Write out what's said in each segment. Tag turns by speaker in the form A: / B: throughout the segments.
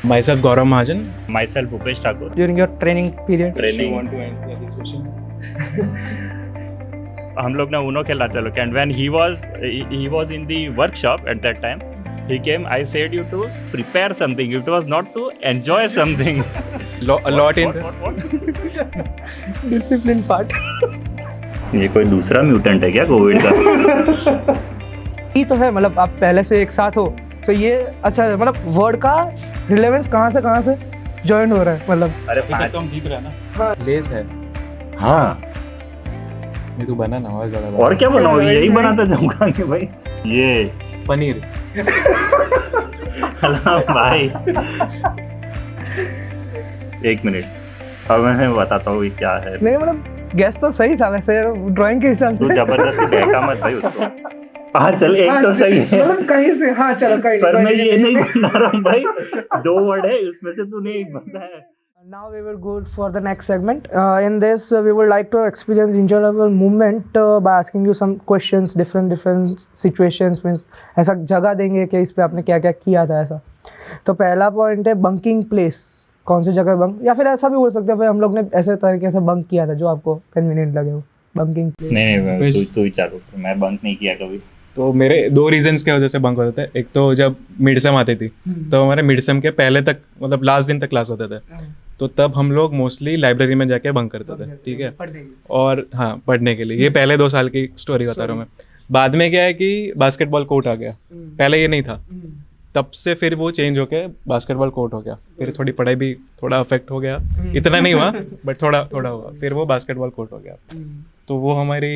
A: Myself Gaurav Mahajan.
B: Myself Bhupesh Thakur.
C: During your training period?
B: Training.
A: Want to answer this question?
B: हम लोग ने उनो खेला चलो and when he was in the workshop at that time, he came. I said you to prepare something. It was not to enjoy something.
A: A lot in
B: What?
C: Discipline part.
B: ये कोई दूसरा mutant है क्या Covid का?
C: ये तो है, मतलब आप पहले से एक साथ हो तो ये अच्छा है, मतलब वर्ड का रिलेवेंस कहाँ से जॉइन हो रहा है, मतलब
B: अरे
A: तो हम जीत रहे हैं ना. लेस है.
B: हाँ,
A: नहीं तो बना ना और ज़्यादा.
B: और क्या बनाओ? यही बनाता जाऊंगा कि भाई ये
A: पनीर.
B: अल्लाह भाई, एक मिनट, अब मैं बताता हूँ ये क्या है.
C: नहीं मतलब गैस तो सही था वैसे ड्राइंग के हिसाब
B: तू
C: से.
B: जबरदस्ती बहका मत भाई उसको. हाँ चल, एक तो सही है
C: मतलब कहीं से, हाँ चलो कहीं
B: पर मैं ये नहीं बना रहा हूँ भाई. 2 वर्ड है उसमें से तूने एक बताया.
C: Now we will go for the next segment. In this, we would like to experience enjoyable movement by asking you some questions, different situations. Means ऐसा जगह देंगे कि इस पे आपने क्या क्या किया था ऐसा. तो पहला पॉइंट है बंकिंग प्लेस. कौन सी जगह बंक, या फिर ऐसा भी बोल सकते हैं भाई हम लोग ने ऐसे तरीके से बंक किया था जो आपको कन्वीनियंट लगे हो. Bunking place.
B: नहीं तू ही चालू. मैं बंक नहीं किया कभी.
A: तो मेरे 2 रीजंस की वजह से बंक होते थे. एक तो जब मिड सेम आती थी तो हमारे मिड सेम के पहले तक, मतलब लास्ट दिन तक क्लास होते थे, तो तब हम लोग मोस्टली लाइब्रेरी में जाके बंक करते थे. ठीक है. और हाँ, पढ़ने के लिए. ये पहले 2 साल की स्टोरी बता रहा हूँ मैं. बाद में क्या है कि बास्केटबॉल कोर्ट आ गया. पहले ये नहीं था. तब से फिर वो चेंज होके बास्केटबॉल कोर्ट हो गया. फिर थोड़ी पढ़ाई भी थोड़ा अफेक्ट हो गया. इतना नहीं हुआ बट थोड़ा हुआ. फिर वो बास्केटबॉल कोर्ट हो गया. तो वो हमारी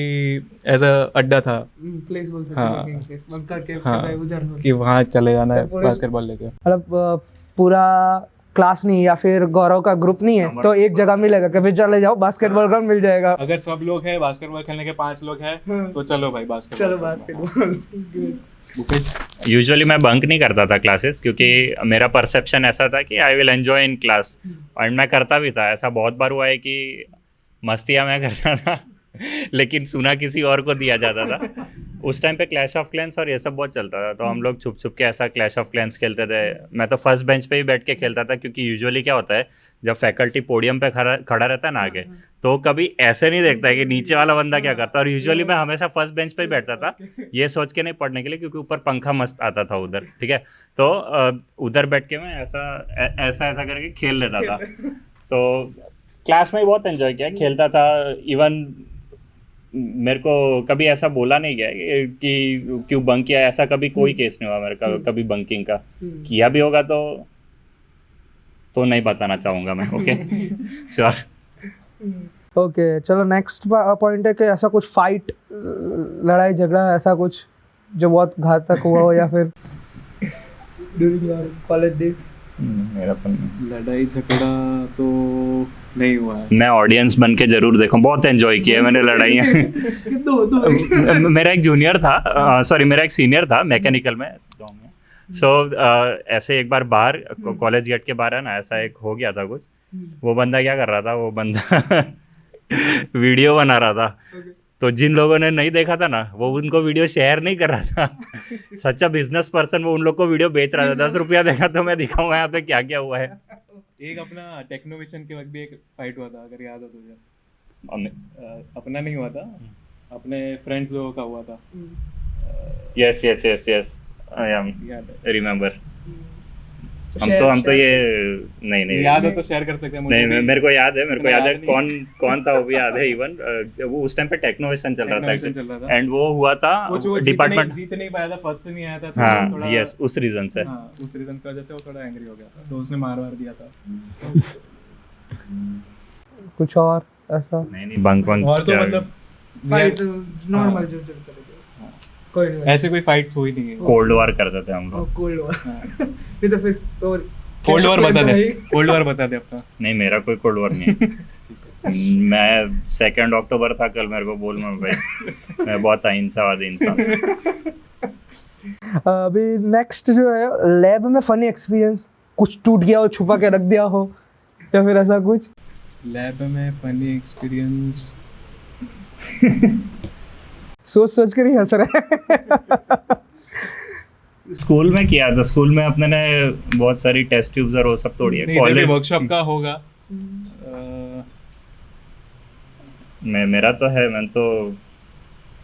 A: एज अ अड्डा था.
C: प्लेस बोल सकते
A: हाँ.
C: हैं बंक करके
A: हाँ,
C: उधर
A: कि वहाँ चले जाना है बास्केटबॉल लेके.
C: मतलब पूरा क्लास नहीं या फिर गौरव का ग्रुप नहीं है तो एक जगह मिलेगा कभी चले जाओ बास्केटबॉल ग्राउंड मिल जाएगा.
A: अगर सब लोग हैं बास्केटबॉल खेलने के 5 लोग हैं तो चलो भाई बास्केटबॉल.
C: चलो बास्केटबॉल.
B: यूजुअली मैं बंक नहीं करता था क्लासेस क्योंकि मेरा परसेप्शन ऐसा था कि I will enjoy in class. और मैं करता भी था. ऐसा बहुत बार हुआ है कि मस्तियाँ मैं करता था लेकिन सुना किसी और को दिया जाता था. उस टाइम पे क्लैश ऑफ क्लैंस और ये सब बहुत चलता था. तो हम लोग छुप छुप के ऐसा क्लैश ऑफ क्लैंस खेलते थे. मैं तो फर्स्ट बेंच पे ही बैठ के खेलता था क्योंकि यूजुअली क्या होता है जब फैकल्टी पोडियम पे खड़ा रहता है ना आगे, तो कभी ऐसे नहीं देखता है कि नीचे वाला बंदा क्या करता है. और यूजुअली मैं हमेशा फर्स्ट बेंच पे ही बैठता था ये सोच के नहीं पढ़ने के लिए क्योंकि ऊपर पंखा मस्त आता था उधर. ठीक है. तो उधर बैठ के मैं ऐसा करके खेल लेता था. तो क्लास में ही बहुत एंजॉय किया, खेलता था. इवन मेरे को कभी ऐसा बोला नहीं गया कि क्यों बंक किया. ऐसा कभी कोई केस नहीं हुआ मेरे का कभी बंकिंग का. किया भी होगा तो नहीं बताना चाहूँगा मैं. Okay sure.
C: ओके चलो नेक्स्ट पॉइंट है कि ऐसा कुछ फाइट, लड़ाई झगड़ा ऐसा कुछ जो बहुत घातक हुआ हो या फिर ड्यूरिंग योर कॉलेज डेज.
B: मेरा
A: लड़ाई झगड़ा तो नहीं हुआ है.
B: मैं ऑडियंस बन के जरूर देखूं. बहुत एंजॉय किया मैंने लड़ाइयाँ. मेरा एक जूनियर था, सॉरी मेरा एक सीनियर था मैकेनिकल में. सो ऐसे एक बार बाहर कॉलेज गेट के बाहर है ना, ऐसा एक हो गया था कुछ. वो बंदा क्या कर रहा था, वो बंदा वीडियो बना रहा था. तो जिन लोगों ने नहीं देखा था ना वो उनको वीडियो शेयर नहीं कर रहा था. सच्चा बिजनेस पर्सन वो उन लोग को वीडियो बेच रहा था. 10 रुपया देगा तो मैं दिखाऊंगा यहाँ पे क्या क्या हुआ है.
A: एक अपना टेक्नोविजन के वक्त भी एक फाइट हुआ था, अगर याद हो तुझे. अपना नहीं हुआ था, अपने फ्रेंड्स लोगों का हुआ था.
B: Yes I am remember. हम तो ये नहीं
A: याद हो तो शेयर कर सकते हैं.
B: नहीं मेरे को याद है कौन था वो भी याद है. इवन वो उस टाइम पे टेक्नोवेशन चल रहा था एंड वो हुआ था डिपार्टमेंट
A: जीत नहीं पाया था, फर्स्ट नहीं आया था.
B: हाँ यस, उस रीजन से.
A: उस रीजन की वजह से वो थोड़ा एंग्री हो गया था तो उसने मार दिया था.
C: कुछ और ऐसा
B: नहीं बंक
A: और तो मतलब
C: फाइट नॉर्मल जो चलता है कोई नहीं.
A: ऐसे कोई फाइट्स हुई नहीं है.
B: कोल्ड वॉर करते थे हम लोग.
C: कोल्ड वॉर नहीं तो फिर
A: कोल्ड वॉर बता दे अपना.
B: नहीं मेरा कोई कोल्ड वॉर नहीं है. मैं 2 अक्टूबर था कल. मेरे को बोल मैं भाई मैं बहुत अहिंसावादी इंसान.
C: अभी नेक्स्ट जो है लैब में फनी एक्सपीरियंस, कुछ टूट गया हो छुपा के रख दिया हो या फिर ऐसा कुछ.
A: लैब में फनी एक्सपीरियंस
C: सोच कर ही हंस रहे हैं.
B: स्कूल में किया था, स्कूल में अपने ने बहुत सारी टेस्ट ट्यूब्स और वो सब तोड़ी है। कॉलेज
A: वर्कशॉप का होगा।
B: मेरा तो है, मैं तो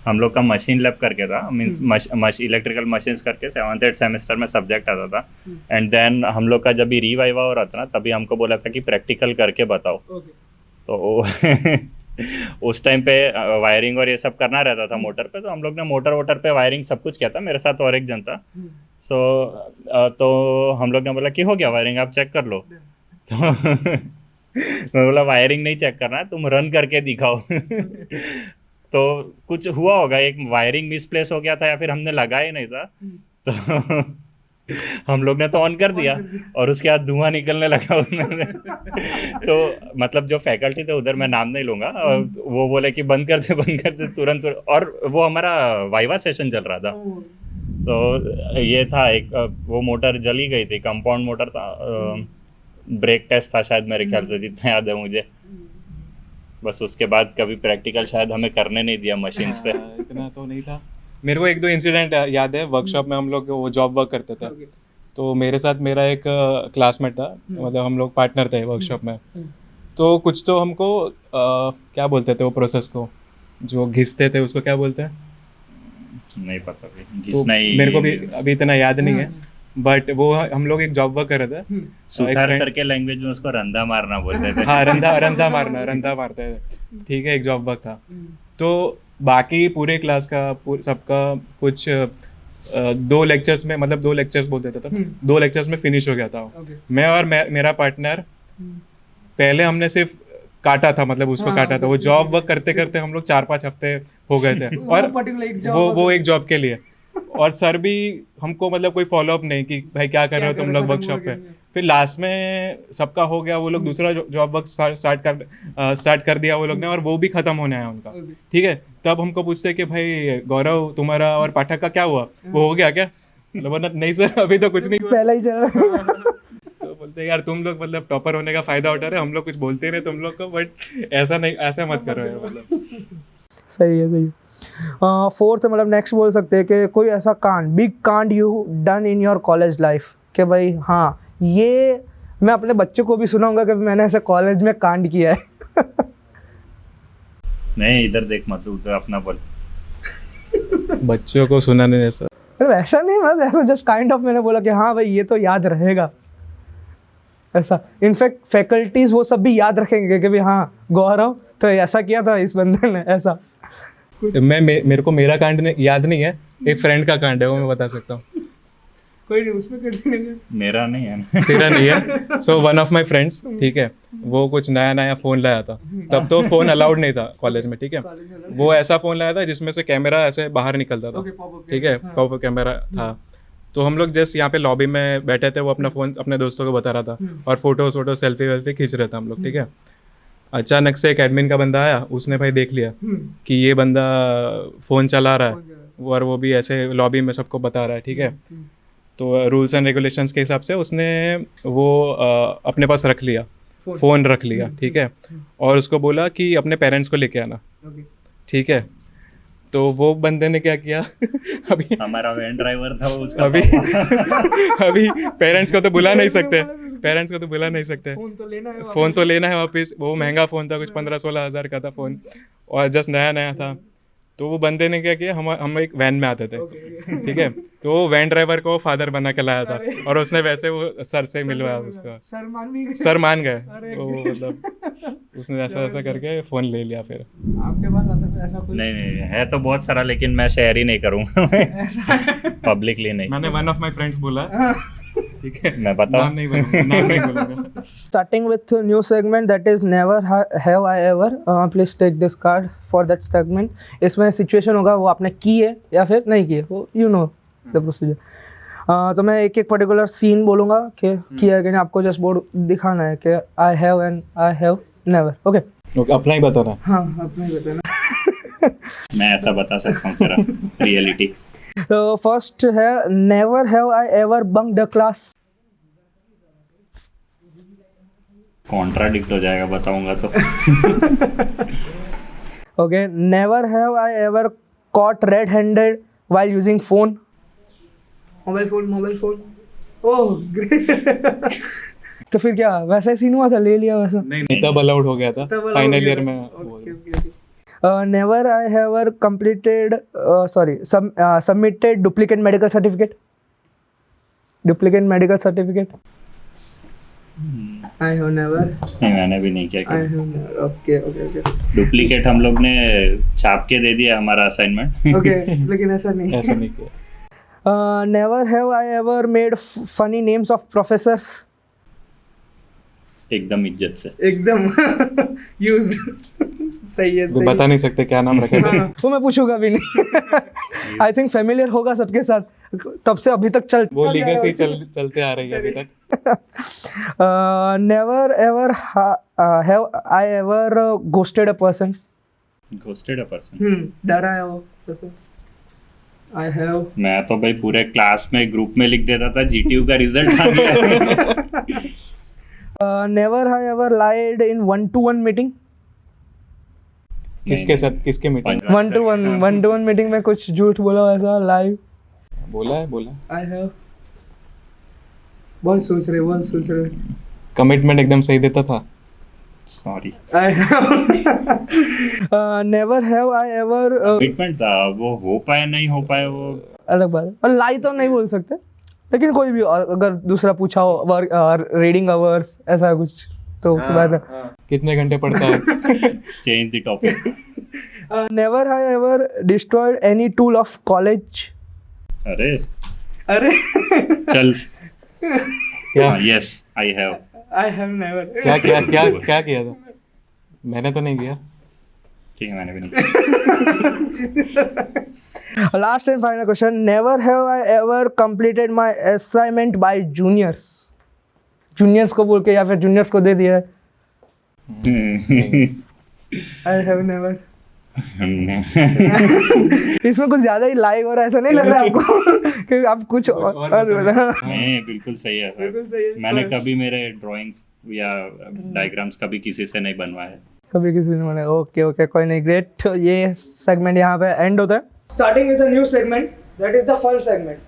B: हम लोग का मशीन लैब करके था, मीन्स इलेक्ट्रिकल मशीन्स करके 7th 8th सेमेस्टर में सब्जेक्ट आता था। एंड देन हम लोग का जब भी रीवाइवा हो रहा था ना, तभी हमको बोला था कि प्रैक्टिकल करके बताओ। तो उस टाइम पे वायरिंग और ये सब करना रहता था मोटर पे, तो हम लोग ने मोटर पे वायरिंग सब कुछ किया था, मेरे साथ और एक जन था। तो हम लोग ने बोला कि हो गया वायरिंग, आप चेक कर लो। तो मैं बोला वायरिंग नहीं चेक करना, तुम रन करके दिखाओ। तो कुछ हुआ होगा, एक वायरिंग मिसप्लेस हो गया था या फिर हमने लगाया ही नहीं था। तो हम लोग ने तो ऑन कर दिया और उसके बाद धुआं निकलने लगा उसमें। तो मतलब जो फैकल्टी थे उधर, मैं नाम नहीं लूँगा, वो बोले कि बंद कर दे तुरंत। और वो हमारा वाइवा सेशन चल रहा था, तो ये था एक, वो मोटर जली गई थी, कंपाउंड मोटर था, ब्रेक टेस्ट था शायद मेरे ख्याल से, जितना याद है मुझे। बस उसके बाद कभी प्रैक्टिकल शायद हमें करने नहीं दिया मशीन्स पे।
A: इतना तो नहीं था। मेरे को 1-2 इंसिडेंट याद है। वर्कशॉप में हम लोग वो जॉब वर्क करते थे, तो मेरे साथ मेरा एक क्लासमेट था, मतलब हम लोग पार्टनर थे वर्कशॉप में। तो कुछ तो हमको क्या बोलते थे वो प्रोसेस को, जो घिसते थे उसको क्या बोलते हैं,
B: नहीं पता भाई,
A: तो
B: घिसना ही
A: मेरे को भी अभी इतना याद नहीं है। बट वो हम लोग एक जॉब वर्क कर रहे थे।
B: सुथार सर के लैंग्वेज में उसको रंधा मारना बोलते थे।
A: हाँ, रंधा मारते थे, ठीक है। एक जॉब वर्क था। तो बाकी पूरे क्लास का सबका कुछ 2 लेक्चर्स में, मतलब 2 लेक्चर्स बोल देता था, 2 लेक्चर्स में फिनिश हो गया था। मैं और मेरा पार्टनर, पहले हमने सिर्फ काटा था, मतलब उसको काटा था। वो जॉब वर्क करते करते हम लोग 4-5 हफ्ते हो गए थे, और वो एक जॉब के लिए। और सर भी हमको मतलब कोई फॉलोअप नहीं कि भाई क्या कर रहे हो तुम लोग वर्कशॉप पे। फिर लास्ट में सबका हो गया, वो लोग दूसरा जॉब वर्क स्टार्ट कर दिया वो लोग ने, और वो भी खत्म होने आया उनका, ठीक है। तब हमको पूछते कि भाई गौरव तुम्हारा और पाठक का क्या हुआ, वो हो गया क्या? मतलब नहीं सर, अभी तो कुछ नहीं,
C: पहला ही चल रहा।
A: तो बोलते यार तुम लोग मतलब टॉपर होने का फायदा उठा रहे, हम लोग कुछ बोलते नहीं तुम लोग को, बट ऐसा नहीं, ऐसा मत करो यार, मतलब।
C: सही है। फोर्थ मतलब नेक्स्ट बोल सकते हैं कि कोई ऐसा कांड, बिग कांड you done in your college life, कि भाई हाँ ये मैं अपने बच्चों को भी सुनाऊंगा कि मैंने ऐसे कॉलेज में कांड किया है।
B: नहीं, इधर देख मत, उधर अपना बोल।
A: बच्चों को सुनाने जैसा
C: वैसा नहीं, बस ऐसा जस्ट काइंड ऑफ मैंने बोला कि हाँ भाई ये तो याद रहेगा ऐसा। इनफैक्ट फैकल्टीज वो सब भी याद रखेंगे कि भाई हाँ गौरव तो ऐसा किया था इस बंदे ने ऐसा।
A: मेरे को मेरा कांड याद नहीं है, एक फ्रेंड का कांड है, वो मैं बता सकता हूँ।
C: कोई नहीं, उसमें कंटिन्यू।
B: मेरा नहीं है।
A: तेरा नहीं है। So one of my friends, ठीक है, वो कुछ नया फ़ोन लाया था। तब तो फ़ोन अलाउड नहीं था कॉलेज में, ठीक है। वो ऐसा फ़ोन लाया था जिसमें से कैमरा ऐसे बाहर निकलता था, ठीक है, पॉपअप कैमरा था। तो हम लोग जस्ट यहाँ पे लॉबी में बैठे थे, वो अपना फ़ोन अपने दोस्तों को बता रहा था, और फोटो सेल्फी वेल्फी खींच रहे थे हम लोग, ठीक है। अचानक से एक एडमिन का बंदा आया, उसने भाई देख लिया कि ये बंदा फ़ोन चला रहा है, और वो भी ऐसे लॉबी में सबको बता रहा है, ठीक है। तो रूल्स एंड रेगुलेशंस के हिसाब से उसने वो अपने पास रख लिया, फ़ोन रख लिया, ठीक है, और उसको बोला कि अपने पेरेंट्स को लेके आना, ठीक है। तो वो बंदे ने क्या किया, अभी
B: हमारा वैन ड्राइवर था उसका,
A: अभी पेरेंट्स को तो बुला नहीं सकते, फ़ोन तो लेना है वापस। वो महंगा फ़ोन था, कुछ 15-16 हज़ार का था फ़ोन, और जस्ट नया था। तो वो बंदे ने क्या किया, हम एक वैन में आते थे, ठीक है। तो वो वैन ड्राइवर को फादर बना के लाया था, और उसने वैसे वो सर से मिलवाया उसका, सर मान गए। तो मतलब उसने ऐसा करके फ़ोन ले लिया। फिर
C: आपके पास ऐसा कोई?
B: नहीं है तो बहुत सारा, लेकिन मैं शेयर ही नहीं करूँगा पब्लिकली नहीं।
A: मैंने वन ऑफ माय फ्रेंड्स बोला, ठीक है,
B: मैं बताऊँ?
A: नाम नहीं बोलूँगा।
C: Starting with a new segment that is never have I ever. Please take this card for that segment. इसमें सिचुएशन होगा वो आपने की है या फिर नहीं की है, वो you know the procedure. तो मैं एक पर्टिकुलर सीन बोलूँगा कि किया है कि नहीं, आपको जस्ट बोर्ड दिखाना है कि I have and I have never. Okay?
A: अपना ही बताना।
C: हाँ, अपना ही बताना।
B: मैं ऐसा बता सकता हूँ तेरा रियलिटी।
C: तो फर्स्ट है, never have I ever bunked a class.
B: Contradict हो जाएगा बताऊंगा तो।
C: Okay, never have I ever caught red-handed while using phone. Mobile phone oh great तो फिर क्या वैसा ही सीन हुआ था, ले लिया वैसा?
A: नहीं तब अलाउड हो गया था फाइनल ईयर में।
C: Never I have completed submitted duplicate medical certificate I have never.
B: नहीं मैंने भी नहीं किया।
C: I have never. Okay
B: duplicate हम लोग ने छाप के दे दिया हमारा असाइनमेंट।
C: ओके लेकिन ऐसा नहीं
A: किया।
C: Never have I ever made funny names of professors.
B: एकदम इज्जत से।
C: एकदम यूज्ड सही है
A: तो बता नहीं सकते क्या नाम रखे थे।
C: वो मैं पूछूंगा भी नहीं। आई थिंक फेमिलियर होगा सबके साथ, तब से अभी तक
A: वो लीगेसी चलते आ रही है अभी तक।
C: Never ever have I ever ghosted a person. डरा है वो पर्सन। I have.
B: मैं तो भाई पूरे क्लास में ग्रुप में लिख देता था जीटीयू का रिजल्ट आ गया।
C: Never I ever lied in 1-to-1 meeting.
A: किसके साथ किसके मीटिंग?
C: 1-to-1 मीटिंग में कुछ झूठ बोला ऐसा लाइव?
A: बोला
C: आई हैव। बहुत सोच रहे।
A: कमिटमेंट एकदम सही देता था।
B: Sorry.
C: I have. Never have I ever.
B: Commitment था, वो हो पाए नहीं हो पाए वो
C: अलग बात है। और लाई तो नहीं बोल सकते, लेकिन कोई भी अगर दूसरा पूछा हो रीडिंग आवर्स ऐसा कुछ तो बात है।
A: कितने घंटे पढ़ता है?
B: Change the topic.
C: Never I ever destroyed any tool of college.
B: अरे चल
A: क्या?
B: Yes I have.
C: I have never.
A: क्या किया था? मैंने तो नहीं किया।
B: ठीक है मैंने भी नहीं किया।
C: Last and final question. Never have I ever completed my assignment bye juniors को बोल के या फिर जूनियर्स को दे दिया है। I have never. इसमें कुछ ज्यादा ही लाइक हो रहा है, ऐसा नहीं लग रहा है आपको कि आप कुछ और
B: नहीं बिल्कुल सही है सर।
C: बिल्कुल सही है।
B: मैंने कभी मेरे ड्राइंग्स या डायग्राम्स कभी किसी से नहीं बनवाए।
C: कभी किसी ने बोला ओके कोई नहीं। ग्रेट। ये सेगमेंट यहाँ पे एंड होता है। Starting with a new segment that is the fun segment.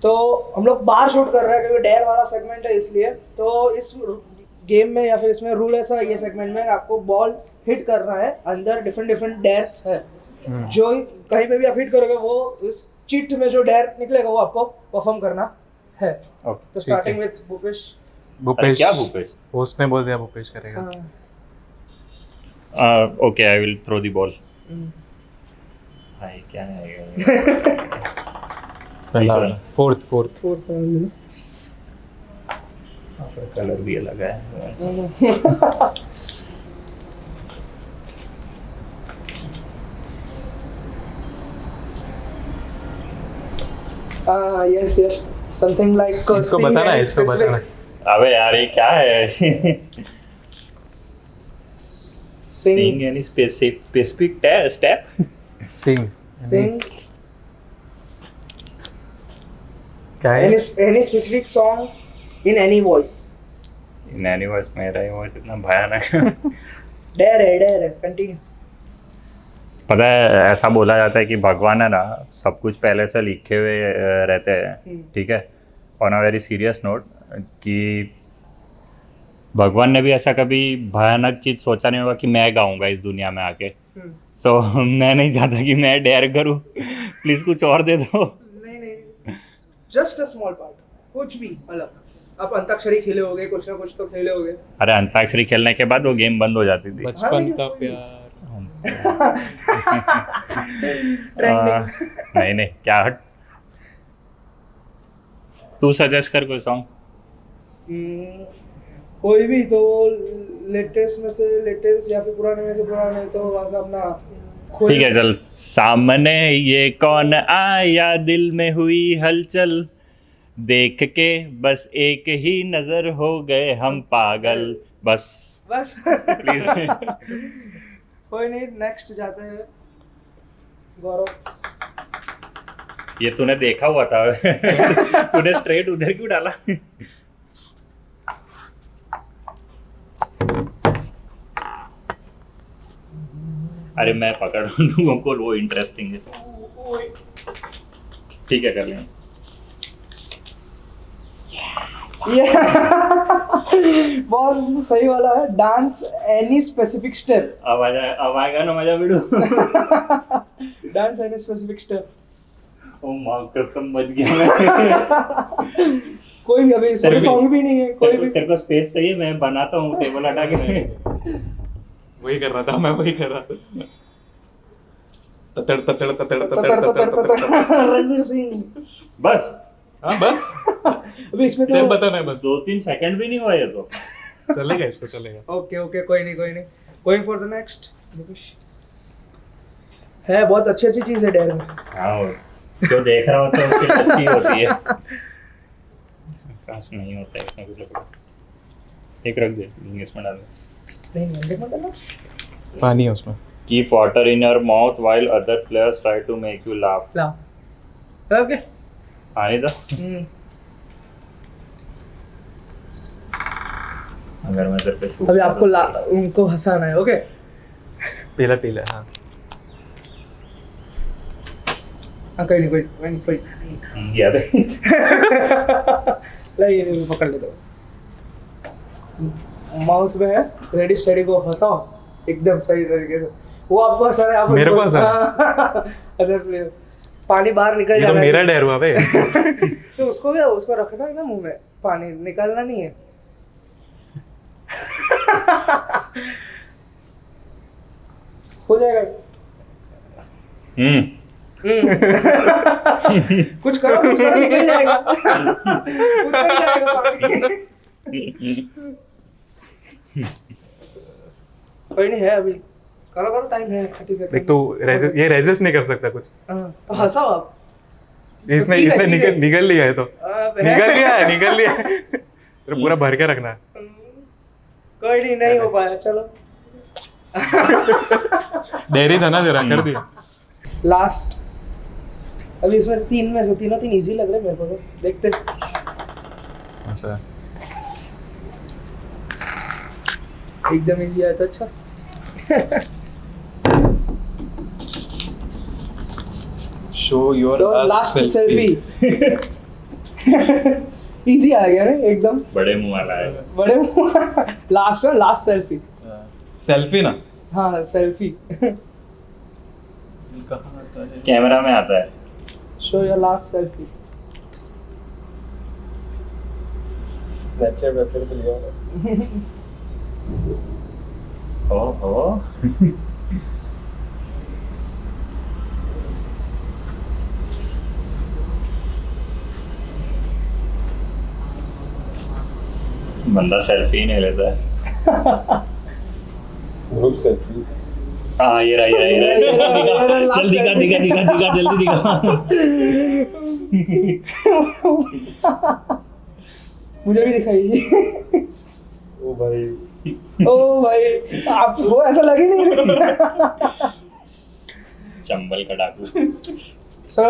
C: तो हम लोग बाहर शूट कर रहे हैं क्योंकि डेयर वाला सेगमेंट है इसलिए। तो इस गेम में या फिर इसमें रूल ऐसा ये सेगमेंट में आपको बॉल हिट करना है। अंदर डिफरेंट डेयर्स है, जो कहीं पे भी आप हिट करोगे वो इस चिट में जो डेयर निकलेगा वो आपको परफॉर्म करना है। तो स्टार्टिंग विद भूपेश।
B: क्या भूपेश?
A: होस्ट ने बोल दिया भूपेश करेगा।
B: Okay I will throw the ball. भाई क्या है
A: पहला फोर्थ
B: कलर भी अलग है।
C: yes something like
A: इसको बताना।
B: अबे यार ये क्या है? Sing any specific step?
C: Sing
A: क्या है?
C: any specific song in any voice.
B: In any voice मेरा ये voice इतना भयानक है।
C: Dare continue.
B: पता है ऐसा बोला जाता है कि भगवान है ना सब कुछ पहले से लिखे हुए रहते हैं, ठीक है। On a very serious note कि भगवान ने भी ऐसा कभी भयानक चीज़ सोचा नहीं होगा कि मैं गाऊंगा इस दुनिया में आके। सो मैं नहीं चाहता कि मैं डेयर करूं। प्लीज़ कुछ और दे दो।
C: नहीं जस्ट अ स्मॉल पार्ट, कुछ भी मतलब आप अंताक्षरी खेले होगे, कुछ ना कुछ तो खेले होगे।
B: अरे अंताक्षरी खेलने के बाद वो गेम बंद हो जाती थी।
A: बचपन का प्यार।
B: नहीं क्या हट। तू सजेस्ट कर कोई सॉन्ग।
C: कोई भी तो लेटेस्ट में से लेटेस्ट या फिर पुराने में से पुराने, तो वहाँ से अपना
B: ठीक है चल। सामने ये कौन आया, दिल में हुई हलचल, देख के बस एक ही नजर हो गए हम पागल। बस प्लीज।
C: कोई नहीं, नेक्स्ट जाते हैं गौरव।
B: ये तूने देखा हुआ था। तूने स्ट्रेट उधर क्यों डाला? अरे मैं पकड़ लूँ को, वो इंटरेस्टिंग है। ठीक है कर लें।
C: ये बहुत सही वाला है. Dance any specific step.
B: अब आएगा ना मजा बिडू.
C: Dance any specific step.
B: ओ मां कसम बच गया मैं.
C: कोई भी अभी इसमें सॉन्ग भी नहीं है. कोई भी.
B: तेरे को स्पेस चाहिए, मैं बनाता हूँ टेबल हटा के.
A: वही कर रहा था मैं, वही कर रहा था. ततड़ ततड़ ततड़ ततड़
C: ततर
A: ततड़
C: ततर
A: ततड़.
C: ततर. रणवीर सिंह.
B: बस
A: हाँ बस
C: अभी इसमें
A: स्टेप
C: तो
A: बताना है बस.
B: 2-3 सेकंड भी नहीं हुआ ये तो.
A: चलेगा, इसको चलेगा.
C: ओके ओके कोई नहीं कोई नहीं. Going for the next. है बहुत अच्छी अच्छी चीज है डेयर में.
B: हाँ, जो देख रहा होता है उसकी अच्छी होती है. सांस नहीं होता है इसमें कुछ लग. एक रख दे, इसमें डाल दे.
C: नहीं मंडे मत करना.
A: पानी है उसमें.
B: Keep water in your mouth while other players try to make you laugh.
C: ला. ओके.
B: आने दो. अगर मैं तेरे पे shoot
C: अभी आपको
B: करूँ तो-
C: उनको हंसाना है. ओके.
A: पीला पीला. हाँ
C: हाँ कोई नहीं कोई
B: याद है.
C: नहीं ये पकड़ लेते हो. माउथ में है. रेडी स्टडी को हंसाओ एकदम सही तरीके से. वो आपको हंसा रहा है. आप
A: मेरे को हंसा
C: अरे पानी बाहर निकल
A: ये
C: जा
A: तो
C: रहा है.
A: मेरा डर हुआ बे.
C: तो उसको क्या, उसको रखना है ना मुंह में. पानी निकालना नहीं है. हो जाएगा. कुछ करो निकल जाएगा. निकल जाएगा पानी. कोई नहीं है अभी. करो टाइम है 30 सेकंड.
A: देख तो ये रेजिस्ट नहीं कर सकता कुछ.
C: तो हंसाओ आप.
A: इसने
C: ठीक है,
A: इसने
C: ठीक है.
A: निकल लिया है तो.
C: अब है.
A: निकल लिया है. तेरे पूरा भर के रखना है.
C: कोई नहीं हो पाया. चलो
A: डेयरी था ना जरा, कर दिया.
C: लास्ट. अभी इसमें 3 में से तीन इजी लग रहे हैं मेरे को तो. देखते.
A: अच्छा
C: एकदम इजी आया था. अच्छा
A: शो योर
C: तो लास्ट सेल्फी. इजी आ गया ना एकदम.
B: बड़े मुंह वाला है.
C: बड़े लास्ट सेल्फी.
A: सेल्फी ना.
C: हाँ सेल्फी.
B: कैमरा में आता है.
C: Show your last selfie.
A: Snapchat website पे लिया
B: ओहो. बंदा सेल्फी ही नहीं लेता है.
A: Group selfie.
B: हाँ ये रहा. चल दिखा जल्दी दिखा.
C: मुझे भी दिखाई.
A: ओ भाई.
C: ओ भाई आप वो ऐसा लग ही नहीं रहा.
B: चंबल का डाकू.
C: सर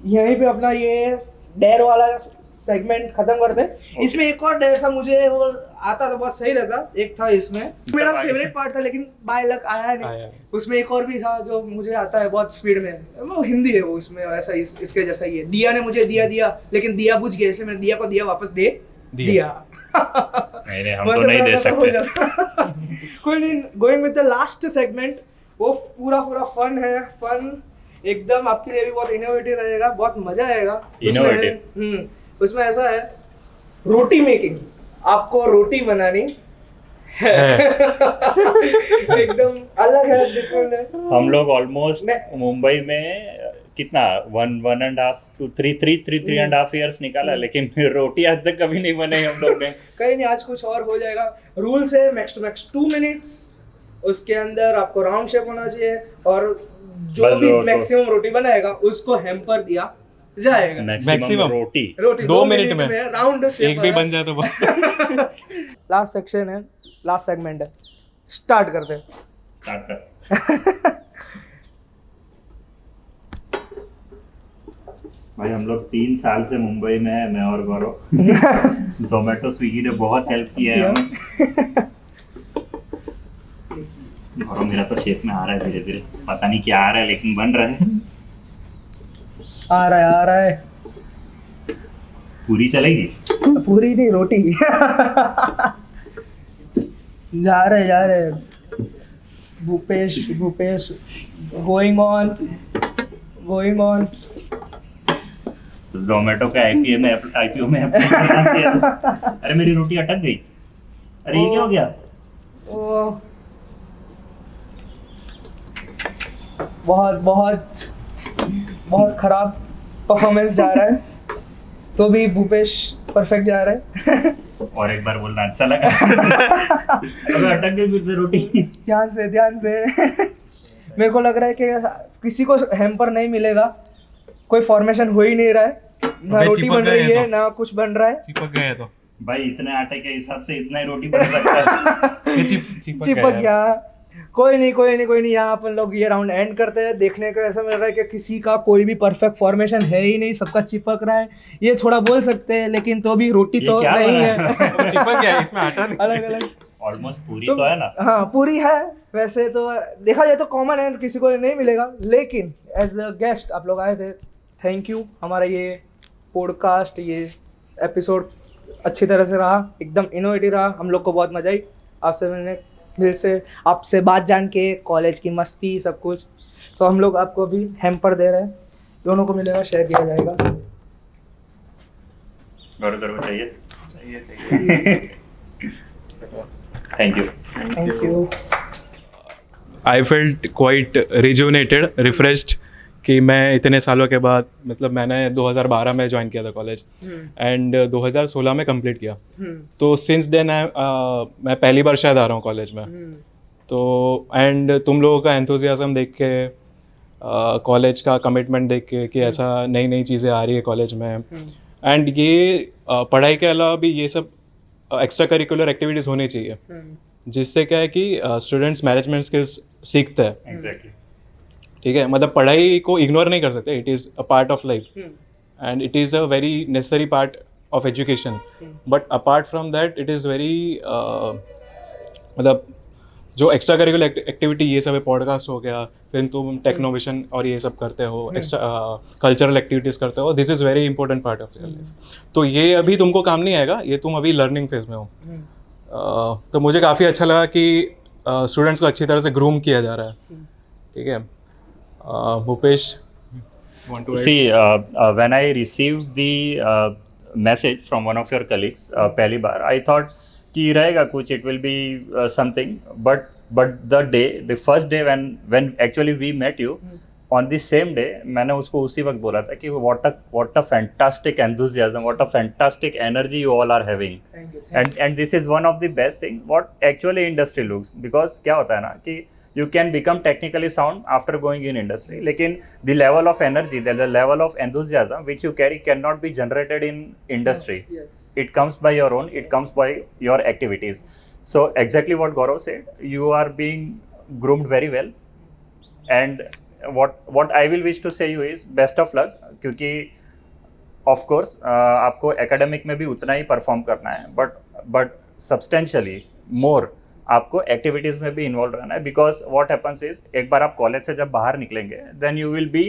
C: यहीं पे अपना ये डेयर वाला सेगमेंट खत्म करते हैं. इसमें एक और डेयर था, मुझे वो आता तो बहुत सही लगा. एक था इसमें मेरा फेवरेट पार्ट था, लेकिन बाय लक आया नहीं. उसमें एक और भी था जो मुझे आता है बहुत स्पीड में. वो हिंदी है वो. उसमें ऐसा इसके जैसा ही है. दिया ने मुझे दिया लेकिन दिया बुझ गया, इसलिए मैंने दिया को दिया वापस दे दिया.
B: नहीं हम तो नहीं दे सकते.
C: कोई नहीं. Going with the last segment. वो पूरा फन है. फन एकदम आपके लिए भी बहुत इनोवेटिव रहेगा. बहुत मजा आएगा. उसमें ऐसा है रोटी मेकिंग. आपको रोटी बनानी है. एकदम अलग है, डिफरेंट है.
B: हम लोग ऑलमोस्ट मुंबई में कितना 1.5 to 3.5 years निकाला, लेकिन रोटी आज तक कभी नहीं बनाई हम लोग ने.
C: कहीं नहीं. आज कुछ और हो जाएगा. रूल्स है मैक्स टू मैक्स 2 मिनट्स. उसके अंदर आपको राउंड शेप होना चाहिए, और जो भी मैक्सिमम रोटी बनाएगा उसको हैम्पर दिया जाएगा.
B: मैक्सिमम रोटी
A: 2 मिनट में
C: राउंड शेप.
A: एक भी बन जाए तो
C: लास्ट सेक्शन है, लास्ट सेगमेंट है. स्टार्ट करते हैं.
B: स्टार्ट कर. भाई हम लोग 3 साल से मुंबई में है, मैं और गौरव. जोमेटो स्विगी ने बहुत हेल्प किया है हमें. गौरव मेरा तो शेप में आ रहा है धीरे धीरे. पता नहीं क्या आ रहा है, लेकिन बन रहा है.
C: आ रहा है.
B: पूरी चलेगी?
C: पूरी नहीं, रोटी। जा रहे भूपेश गोइंग ऑन।
B: जोमेटो का आईपीओ में apply करना चाहिए। अरे मेरी रोटी अटक गई। अरे ये क्या हो गया?
C: ओ, बहुत खराब परफॉर्मेंस जा रहा है, तो भी भूपेश परफेक्ट जा रहा है।
B: और एक बार बोलना अच्छा लगा। अबे अटक गई फिर से रोटी।
C: ध्यान से। मेरे को लग रहा है कि किसी को हैम्पर नहीं मिलेगा, कोई फॉर्मेशन हो ही नहीं रहा है, ना
A: भाई
C: रोटी
A: चिपक
C: बन
A: गए
C: रही
A: हैं
C: है
A: तो।
C: ना कुछ बन रहा है।
A: चिपक गए तो
B: भाई इतने आटे के हिसाब से इतना ही रोटी बन सकता है।
A: ये चिपक
C: चिपक गया। कोई नहीं। यहाँ अपन लोग ये राउंड एंड करते हैं। देखने को ऐसा मिल रहा है कि किसी का कोई भी परफेक्ट फॉर्मेशन है ही नहीं, सबका चिपक रहा है। ये थोड़ा बोल सकते हैं, लेकिन तो भी रोटी
B: ये
C: तो
B: क्या
C: नहीं
B: बना
C: है।
A: चिपक गया, इसमें आटा नहीं।
C: अलग
B: ऑलमोस्ट पूरी तो है ना?
C: हाँ, पूरी है। वैसे तो देखा जाए तो कॉमन है, किसी को नहीं मिलेगा, लेकिन एज अ गेस्ट आप लोग आए थे, थैंक यू। हमारा ये पॉडकास्ट, ये एपिसोड अच्छी तरह से रहा, एकदम इनोवेटिव रहा। हम लोग को बहुत मजा आई आपसे मिलने, दिल से आपसे बात जान के, कॉलेज की मस्ती सब कुछ। तो हम लोग आपको भी हैम्पर दे रहे हैं, दोनों को मिलेगा, शेयर किया जाएगा।
B: गौरव चाहिए। Thank you.
A: I felt quite rejuvenated, refreshed कि मैं इतने सालों के बाद, मतलब मैंने 2012 में ज्वाइन किया था कॉलेज एंड 2016 में कंप्लीट किया। तो सिंस देन मैं पहली बार शायद आ रहा हूँ कॉलेज में। तो एंड तुम लोगों का एंथुजियाज्म देख के, कॉलेज का कमिटमेंट देख के कि ऐसा नई चीज़ें आ रही है कॉलेज में, एंड ये पढ़ाई के अलावा भी ये सब एक्स्ट्रा करिकुलर एक्टिविटीज़ होनी चाहिए, जिससे क्या है कि स्टूडेंट्स मैनेजमेंट स्किल्स सीखते हैं।
B: एग्जैक्टली।
A: ठीक है, मतलब पढ़ाई को इग्नोर नहीं कर सकते, it is a part of life and it is a very necessary part of education. But apart from that it is very, मतलब जो एक्स्ट्रा करिकुलर एक्टिविटी ये सब है, पॉडकास्ट हो गया, फिर तुम टेक्नोविजन और ये सब करते हो, एक्स्ट्रा कल्चरल एक्टिविटीज़ करते हो, this is very important part of your life. तो ये अभी तुमको काम नहीं आएगा, ये तुम अभी लर्निंग फेज में हो। तो मुझे काफ़ी अच्छा लगा कि स्टूडेंट्स को अच्छी तरह से ग्रूम किया जा रहा है। ठीक है, Bhupesh, want to add?
B: See, when I received the message from one of your colleagues, पहली बार I thought कि रहेगा कुछ, it will be something, but the first day when actually we met you, on the same day मैंने उसको उसी वक्त बोला था कि what a fantastic enthusiasm, what a fantastic energy you all are having. And this is one of the best thing what actually industry looks, because क्या होता है ना कि you can become technically sound after going in industry, लेकिन the level of energy, the level of enthusiasm which you carry cannot be generated in industry.
C: Yes.
B: It comes by your own, it comes by your activities. So exactly what Gaurav said, you are being groomed very well, and what I will wish to say you is best of luck, क्योंकि of course आपको academic में भी उतना ही perform करना है, but substantially more आपको activities में भी इन्वॉल्व रहना है, बिकॉज व्हाट हैपन्स इज, एक बार आप कॉलेज से जब बाहर निकलेंगे then you will be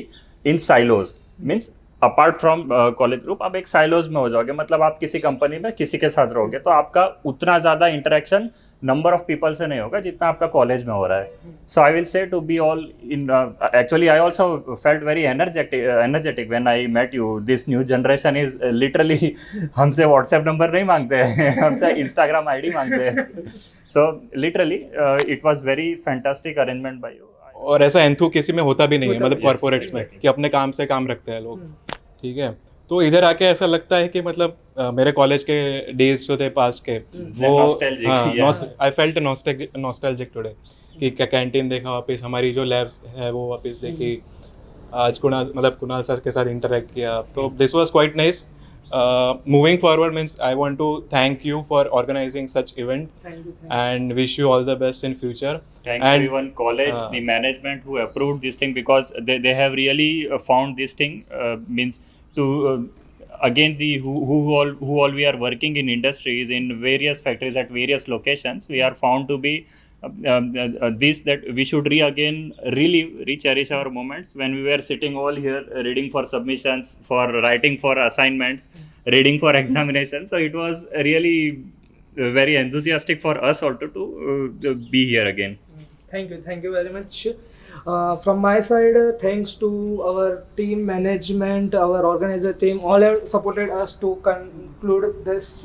B: in silos, means apart from college group आप एक साइलोज में हो जाओगे, मतलब आप किसी कंपनी में किसी के साथ रहोगे, तो आपका उतना ज़्यादा इंटरेक्शन नंबर ऑफ पीपल से नहीं होगा जितना आपका कॉलेज में हो रहा है. So I will say to be all in, actually I also felt very energetic when I met you. This new generation is literally हमसे व्हाट्सएप नंबर नहीं मांगते हैं, हमसे इंस्टाग्राम आईडी मांगते हैं. So literally it was very fantastic arrangement by you.
A: और ऐसा enthu किसी में होता भी नहीं है, मतलब
B: Yes,
A: कॉर्पोरेट्स में,
B: exactly.
A: कि अपने काम से काम रखते हैं लोग. ठीक है, तो इधर आके ऐसा लगता है कि मतलब मेरे कॉलेज के डेज जो थे पास के, वो
B: nostalgic, yeah.
A: I felt nostalgic today कि कैंटीन देखा वापस, हमारी जो लैब्स है वो वापस देखी, आज कुणाल सर के साथ इंटरेक्ट किया, तो this was quite nice. Moving forward means I want to thank you for organizing such event and wish you all the best in future.
B: Thanks
A: And,
B: to even college, the management who approved this thing, because they have really found this thing means to again the who all we are working in industries in various factories at various locations, we are found to be this that we should really cherish our moments when we were sitting all here reading for submissions, for writing for assignments, reading for examinations. So it was really very enthusiastic for us also to be here again.
C: Thank you very much. From my side, thanks to our team management, our organizer team, all have supported us to conclude this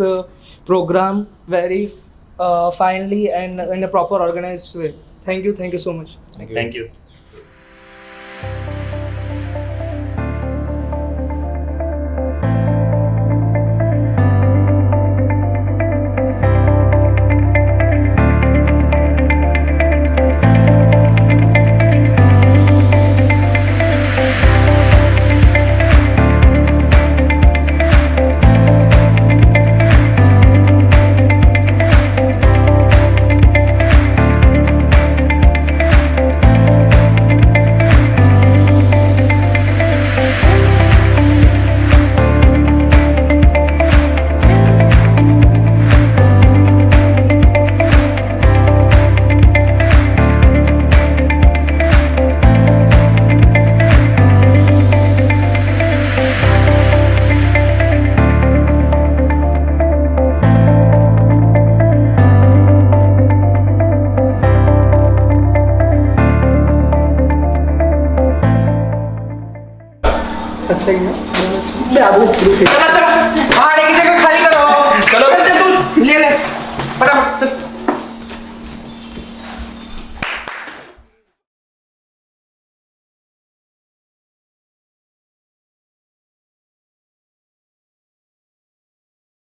C: program very finely and in a proper organized way. Thank you so much.
B: Thank you.
C: अच्छा गया।